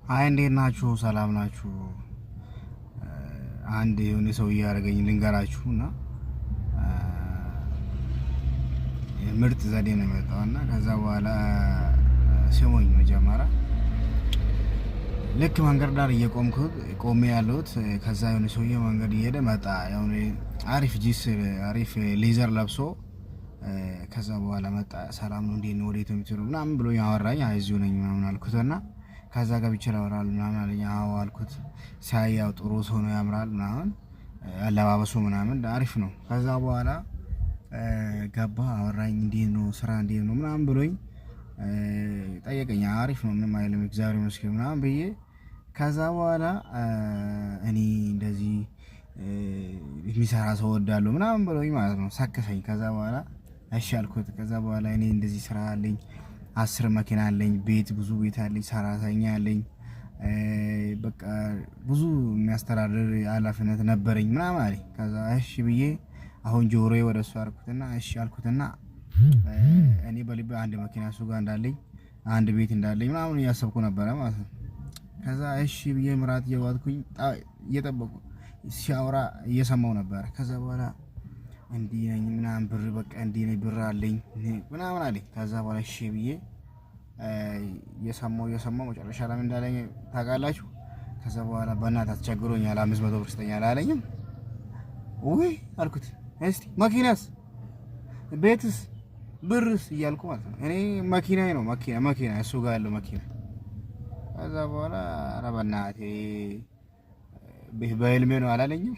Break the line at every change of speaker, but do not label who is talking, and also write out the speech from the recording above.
አይ እንዴት ናችሁ? ሰላም ናችሁ? አንድ የሆነ ሰው እያደረገኝ ልንገራችሁና ምርጥ ዘዴ ነው የመጣውና ከዛ በኋላ ሲሞኝ መጀመሪያ ልክ መንገድ ዳር ቆሜ ያለሁት ከዛ የሆነ ሰውዬ መንገድ እየሄደ መጣ። የሆነ አሪፍ ጂስ አሪፍ ሌዘር ለብሶ ከዛ በኋላ መጣ። ሰላም ነው እንዴት ነው ወዴት ነው የምትሄዱ ምናምን ብሎ ያወራኝ። አይዞህ ነኝ ምናምን አልኩትና ከዛ ጋር ብቻ ላወራል ምናምን አለኝ። አዎ አልኩት። ሳያው ጥሩ ሰው ነው ያምራል ምናምን አለባበሱ ምናምን አሪፍ ነው። ከዛ በኋላ ገባ አወራኝ። እንዴት ነው ስራ እንዴት ነው ምናምን ብሎኝ ጠየቀኝ። አሪፍ ነው ምንም አይልም እግዚአብሔር ይመስገን ምናምን ብዬ ከዛ በኋላ እኔ እንደዚህ የሚሰራ ሰው ወዳለሁ ምናምን ብሎኝ ማለት ነው ሳከሰኝ። ከዛ በኋላ እሺ አልኩት። ከዛ በኋላ እኔ እንደዚህ ስራ አለኝ 10 መኪና አለኝ፣ ብዙ ቤት አለኝ፣ ሰራተኛ አለኝ፣ በቃ ብዙ የሚያስተዳድር ኃላፊነት ነበረኝ ምናምን አለኝ። ከዛ እሺ ብዬ አሁን ጆሮዬ ወደ እሱ አልኩትና እሺ አልኩትና እኔ በልቤ አንድ መኪና እሱ ጋር እንዳለኝ አንድ ቤት እንዳለኝ ምናምን እያሰብኩ ነበረ ማለት ነው። ከዛ እሺ ብዬ ምራት እየዋጥኩኝ እየጠበቁ ሲያወራ እየሰማው ነበረ። ከዛ በኋላ እንዲህ ነኝ ምናምን ብር በቃ እንዲህ ነኝ ብር አለኝ ምናምን አለኝ። ከዛ በኋላ እሺ ብዬ እየሰማው መጨረሻ ላይ እንዳለኝ ታውቃላችሁ? ከዛ በኋላ በእናትህ አስቸግሮኛል 500 ብር ስጠኝ አላለኝም ወይ አልኩት። እስቲ መኪናስ ቤትስ ብርስ እያልኩ ማለት ነው። እኔ መኪናዬ ነው መኪና እሱ ጋር ያለው መኪና። ከዛ በኋላ ኧረ በእናትህ በህልሜ ነው አላለኝም።